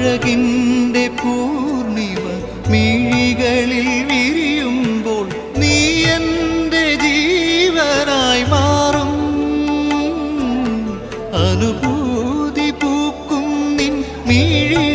അഴകിൻ്റെ പൂർണിമ മിഴികളിൽ വിരിയുമ്പോൾ നീ എൻ്റെ ജീവനായി മാറും. അനുഭൂതി പൂക്കും നിൻ മിഴി